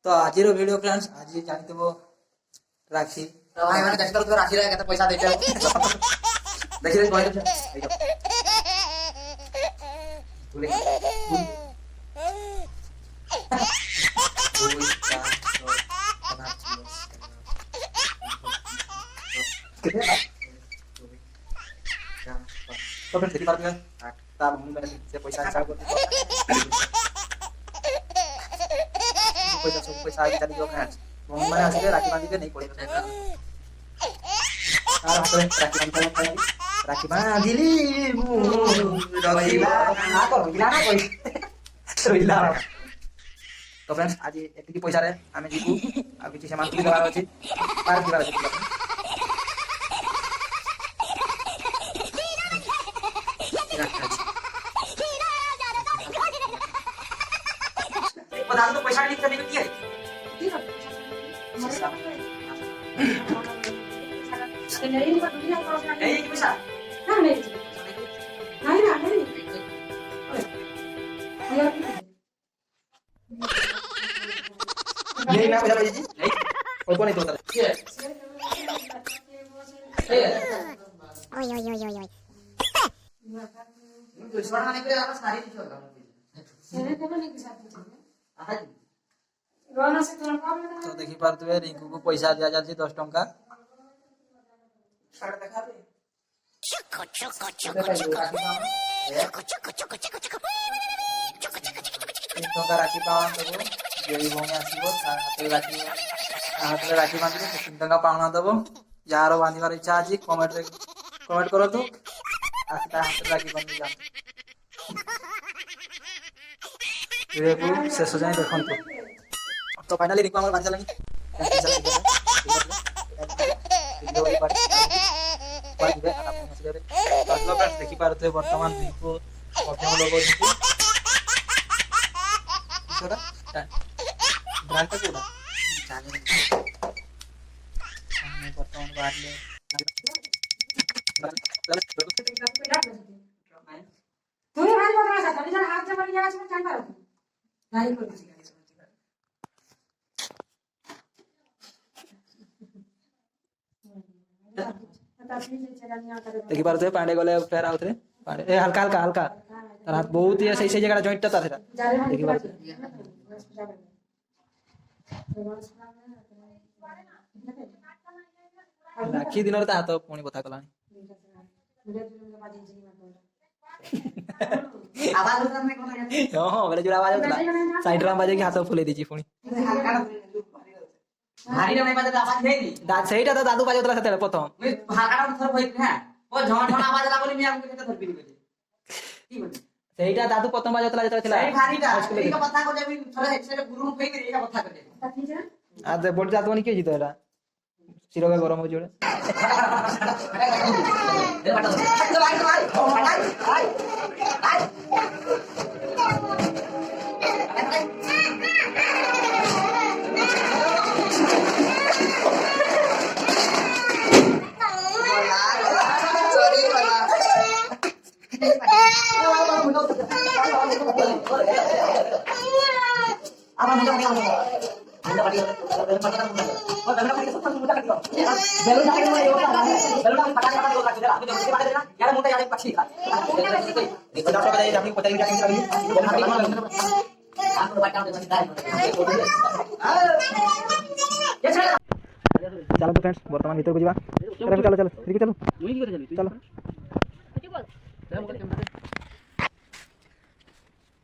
तो आज video friends आज जानते वो राखी तो भाई मैंने जस्ट तो राशि रहेगा तो पैसा देते हो देखिए रे भाई तो फिर बात में तब हम मैंने से पैसा हिसाब करते पैसा सब पैसा आगे चली गयो फ्रेंड्स तो हम मैंने असली राखी बांधी के नहीं पड़ेगा राखी बांधिली ना करो गिला ना कोई रोइला तो फ्रेंड्स आज एतिकी पैसा रे आमे जीवु आ किछि सामान किनि देबार अछि पार दिबार अछि पता तो पैसा लिख के नहीं किया नहीं पैसा नहीं ना पैसा जी कोई को नहीं तो ओय ओय ओय ओय दुश्मन आने के आप सारी चीज होगा तो देखि पारतबे रिंकू को पैसा दिया जाछि 10 टंका टंका राखी पावन देबो जेई भौणी आसीबो हाथ राखी बांधिले 3 टंका पावना देबो यार बांधिबार इच्छा अछि कमेंट करतु आस्ता हाथ राखी बांधि जा वीडियो को शेष जाए देखंतु तो फाइनली रिंकू हमर बांधला देखी पारे बर्तमान रिंकू मध्यम लोग ब्रांड का बर्तमान बाहर देखि पारे पांडे गले फेर आउथरे पांडे ए हल्का हल्का हल्का तार हाथ बहुत ही सही जगह जॉइंट ता था देखि पारे राखी दिन ता हाथ पुणी बथा कलानी आवाज उतना में कोन है हां बेले जो आवाज होतला साइड रा बाजे की हाथ फुले दीची पुणी भारी रे बाजे आवाज नहीं दाद सहीटा तो दादू बाजे होतला सते प्रथम मैं भागाड़ा थर भई है ओ झण झण आवाज ला बोली मैं हमके थर पिनी बोली की बोली सहीटा दादू प्रथम बाजे होतला जतला थिला सही भारीटा एका कथा को जब थोड़ा एक्सरे गुरु फेक रे एका कथा कर आ दे बोल जात बनी के जीतो एला सिरोगा गरम हो जोड़े ए चलो तो फ्रेंड्स वर्तमान भीतर को जीवा चलो चलो चलो ठीक चलो मुई की करे चलो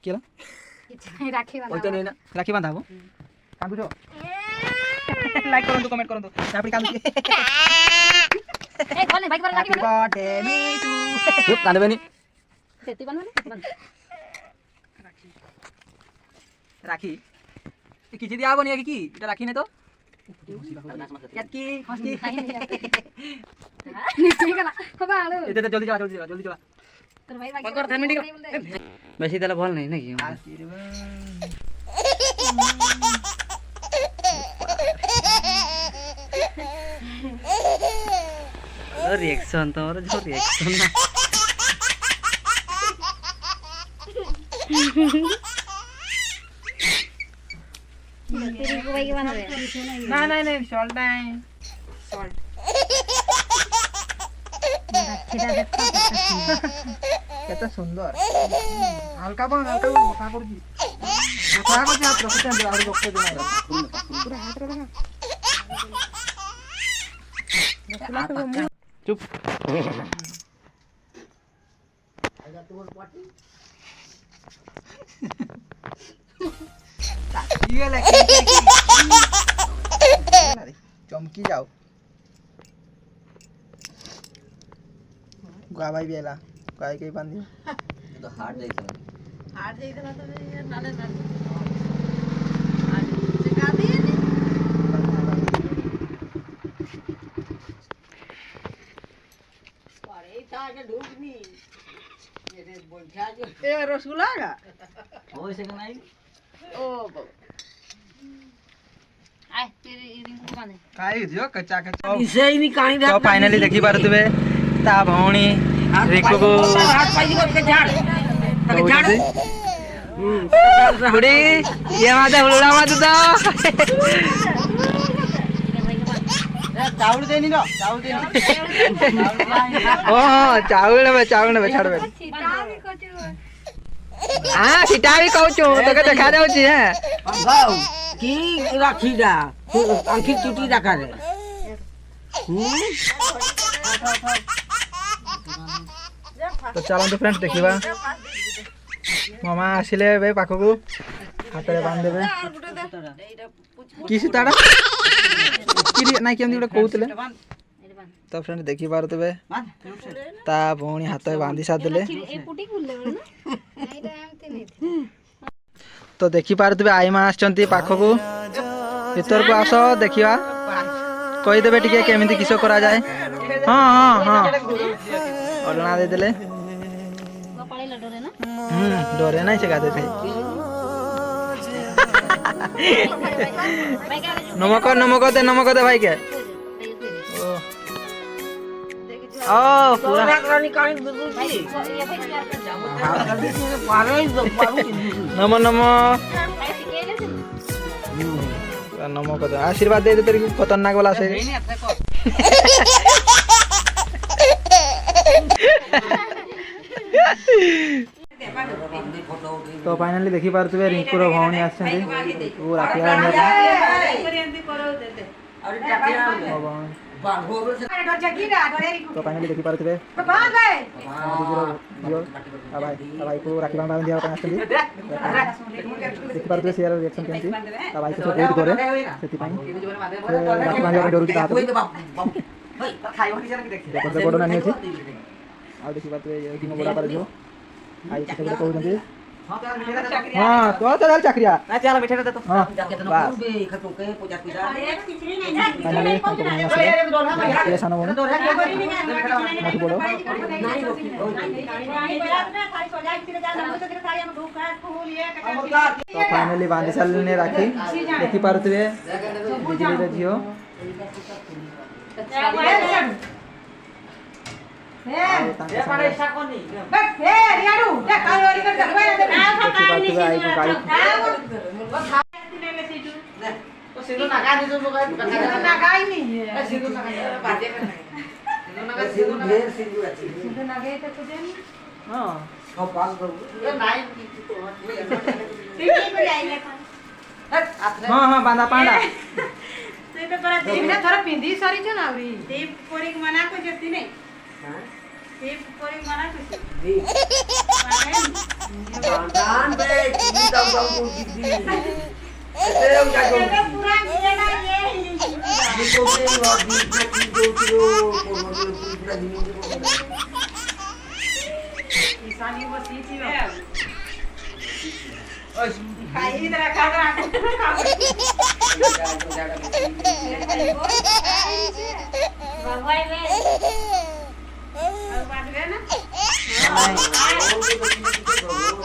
केला राखी ओइ तो नहीं ना राखी बांधा हो कांदू जो लाइक करंतु कमेंट करंतु आपनी कांदू ए बोल बाइक पर राखी बन बर्थडे मी टू चुप कांदे बनी सेती बन राखी किछि दिया बनी की इटा राखी ने तो याकी हंसकी नीचे गला खबा आलो ए जल्दी चला जल्दी चला तर भाई बाइक कर 10 मिनट बेसी देला भल नहीं ना की रिएक्शन तो और जो रिएक्शन रिंकू भाई के बना रहे না না না সল্ট নাই কত সুন্দর হালকা বান কথা করছি কথা করছি আর প্রকৃতি আর বক্তব্য দিই পুরো হাত রে দেখা চুপ चमकी जाओ गावाई बेला गाय के बांधी तो हार्ड जाइए रसगुल्ला हो इसे का नहीं आए तेरे रिंकू को बने खाई दियो कच्चा कच्चा इसे ही नहीं कहानी तो फाइनली देखी पारुतबे ता भौणी रिको को हाथ पाई के झाड़ कौड़ी बुड़ी ये माते हुलड़ा मत दो चावल देनी नो चावल देनी ओ चावल में छाड़बे हां सीटा भी कहू छु तो के देखा जाउ छी है बाऊ की राखी दा आंखी चुटी रखा रे तो चलो तो फ्रेंड्स देखिबा मामा आसिले बे पाखो को हाथ रे बांध देबे की सीताड़ा की नाही केम दिबे कहउतले तो फ्रेंड्स देखि पारुतबे ता भौणी हाथ में बांधी सा देले ए पुटी खुलले बड़े ना नहीं तो एमती नहीं थी तो देखि पारुतबे आई मा आछंती पाखो को भीतर को आसो देखिबा कहि देबे टिके केमिति किसो करा जाए हां हां हां ओलना दे देले वो पड़े लडोरे ना डरे नहीं से गाते थे भाई क्या नमक दे भाई के ओ पूरा रानी कहानी बिल्कुल भाई ये भाई क्या कर जाओ पारो ही नमो भाई सिकेले से नमक दे आशीर्वाद दे तेरे को खतरनाक वाला से तो फाइनली देखि पारुतबे रिंकू रो भौणी आछंती वो राखिया ने तो फाइनली देखि पारुतबे भाई को राखी बांध दिया अपन आछंती देखि पारुतबे शेयर रिएक्शन केंती ता भाई को बहुत करे सेति पाई राखी बांध दिया डोरू की हाथ देखो गोडो नानी अछि आ देखि पारुतबे ये दिन बड़ा पर जो आई से कहू जंती हां तो चल चक्रिया ना चल बैठे दे तो हां जाके तो बस बे खतु के पूजा पूजा फाइनली हमको बढ़िया से ये सानो बोलो मत बोलो तो फाइनली बांधी सालने राखी देखि पारुतबे बिजली रे झियो हाँ हाँ बांधा पांडा थोड़ा पिंदी सरी छ ना उरी दीप कोरी मना को जति नहीं हां दीप कोरी मना को दान बे तुम जाओ जाओ दीदी ऐसे हो जाओ पूरा मिलेगा ये को से वो दीप की जो पूरा दिन ईशानी वो सीची है खाई इधर खा भगवान में बात गया ना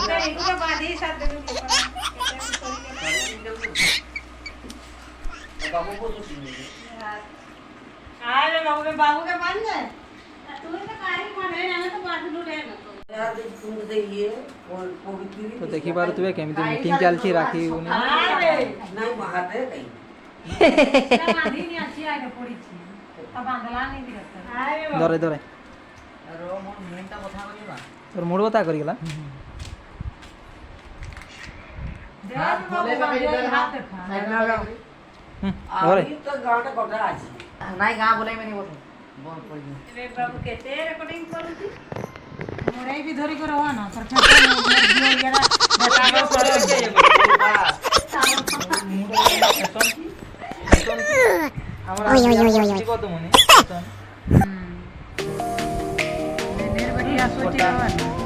नहीं इनको बात ही साथ दे बाबू को तो सुन अरे बाबू के मान जाए तू तो कारी मान है ना तो बात लूटे ना यार तुम देखिए और पवित्र तो देखि पारुतबे केमिति मीटिंग चलछि राखी उनी नहीं खाते कहीं बांधी अच्छी आगे पड़ी थी तब बांधला नहीं दिखता धरे धरे रो मोर मेनटा কথা কইবা তোর মুড বতা করি গলা हाथ खोले का हाथ देखा ধরে अभी तो गांवटा कोठा আছে নাই গাঁ বলে মেনি বল বল পড়ি रे बाबू केते रिकॉर्डिंग करूती मोरे भी धरी को रहो ना पर फेंका दियो यारा बताओ करे के আমরা কি কত মনে मेरे बढ़िया सोचे रहो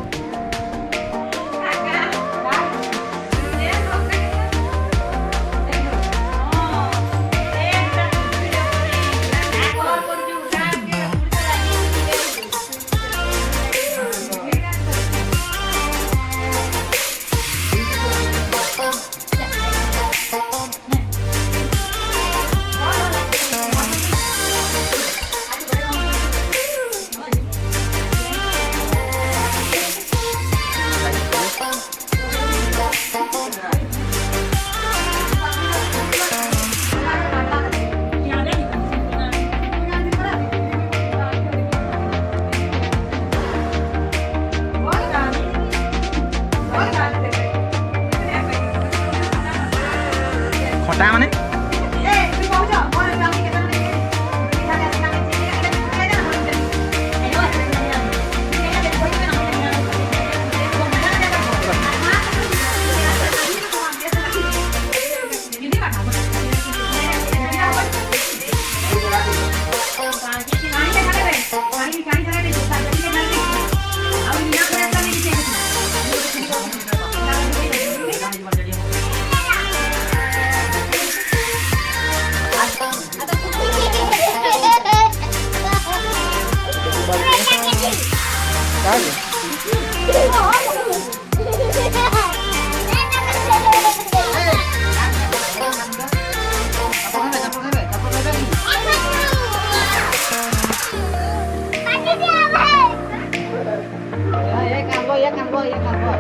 খটা মানে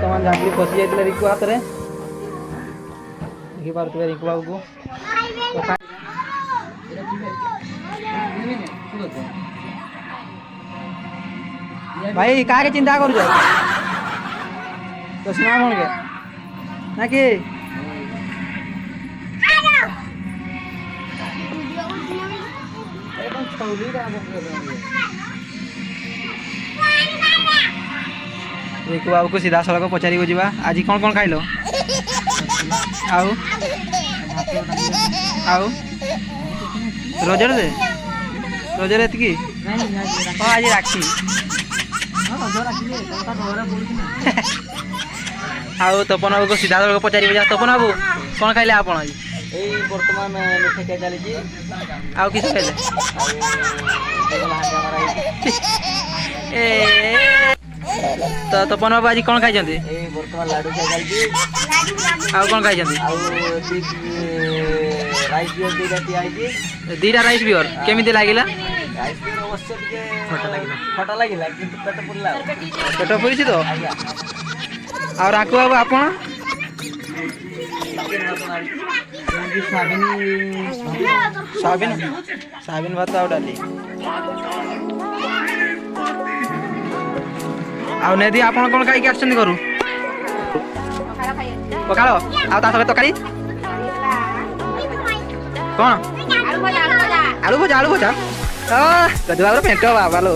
তোমার ঝাঁকড়ি ফসি যাইছিল রিঙ্কু হাতরে দেখি পারুথিবে রিঙ্কু বাবুକୁ भाई काहे चिंता करू जा तो सुना कौन के ना कि ରିକୁ ବାବୁକୁ ସିଧା ସଳଖ ପଚାରିକୁ ଯିବା ଆଜି କ'ଣ କ'ଣ ଖାଇଲ ଆଉ ଆଉ ରଜରେ ଏତିକି ହଁ ଆଜି ରାକ୍ଷୀ ଆଉ ତପନ ବାବୁକୁ ସିଧା ସଳଖ ପଚାରିବୁ ଯା ତପନ ବାବୁ କ'ଣ ଖାଇଲେ ଆପଣ ଆଜି এই বর্তমান মিঠে চালিছি ଆଉ କିଛି ଖାଇଲେ ତ ତପନ ବାବୁ ଆଜି କ'ଣ ଖାଇଛନ୍ତି এই বর্তমান লাডু চালিছি ଆଉ କ'ଣ ଖାଇଛନ୍ତି ଆଉ রাইস বিয়র দুইটা দিଆହେଇଛି ଦିଟା ରାଇସ୍ ବିୟର କେମିତି ଲାଗିଲା ରାଇସ୍ ବିୟର ଅବଶ୍ୟ ଟିକେ ଖଟା ଲାଗିଲା କିନ୍ତୁ ପେଟ ପୁରିଲା ପେଟ ପୁରିଛି ତ ଆଜ୍ଞା ଆଉ ରାକୁ ବାବୁ ଆପଣ ସୋୟାବିନ ଭାତ ଆଉ ଡାଲି ଆଉ ନେଦି ଆପଣ କ'ଣ ଖାଇକି ଆସିଛନ୍ତି ଘରୁ ପଖାଳ ଆଉ ତା ସହିତ ତରକାରୀ କ'ଣ ଆଳୁ ଭଜା ଯଦି ବାବୁର ପେଣ୍ଟ ବାବାଲୋ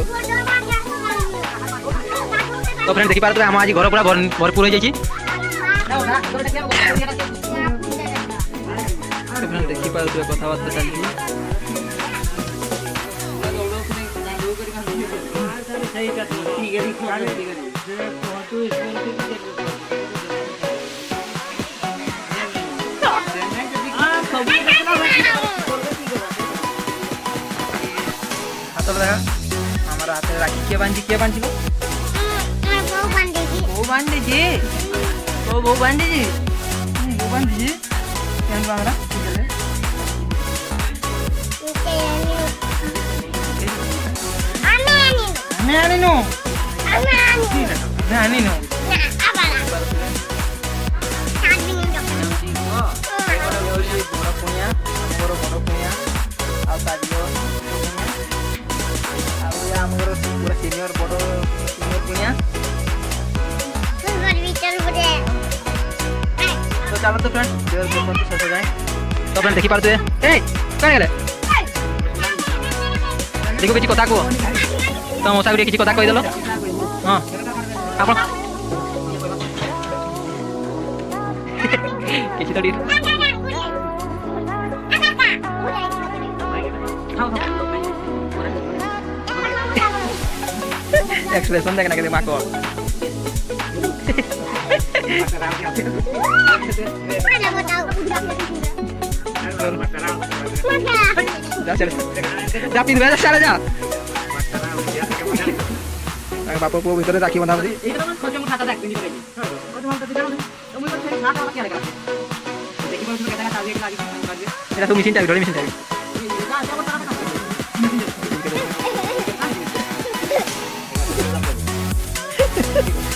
ତ ଫ୍ରେଣ୍ଡ ଦେଖିପାରୁଥିବେ ଆମ ଆଜି ଘର ପୁରା ଭରପୁର ହେଇଯାଇଛି ଦେଖିପାରୁଥିବେ କଥାବାର୍ତ୍ତା ଚାଲିଛି ହାତ ଦେଖା ଆମର ହାତରେ ରାକ୍ଷୀ କିଏ ବାନ୍ଧିବ ବୋଉ ବାନ୍ଧିଛି କେମିତି ବାନ୍ଧଲା ଆମେ ଆଣିନୁ ବସାଯାଏ। ତ ଆପଣ ଦେଖିପାରୁଥିବେ ଏଇ କାହିଁ ଗଲେ ଦେଖୁ କିଛି କଥା କୁହ ତ ମଶାକୁ ଟିକେ କିଛି କଥା କହିଦେଲ। ହଁ ଆପଣ କିଛି ତ ଟିକେ एक्सप्रेशन देखना के दिमाग को जा चल जा पिन जा चल जा बापा को भीतर राखी बंधा दी এইটা তো খোঁজে মুখ হাতা দেখ পিনি করে ও তোমার তো দিলাম তুমি তো সেই হাত আমাকে লাগা দেখি বলছো কেটা কাজে লাগি কাজে এটা তো machine type machine type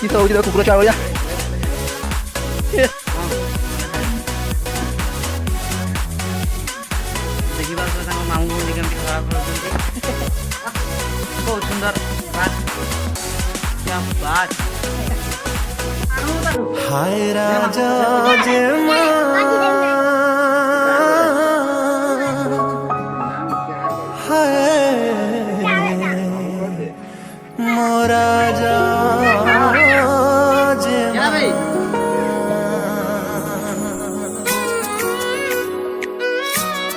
kita udah kumpul calo ya. देखी बात तो तांको मामू निगम के खराब करछन्ती बहुत सुंदर बात क्या बात हाय राजा जे मा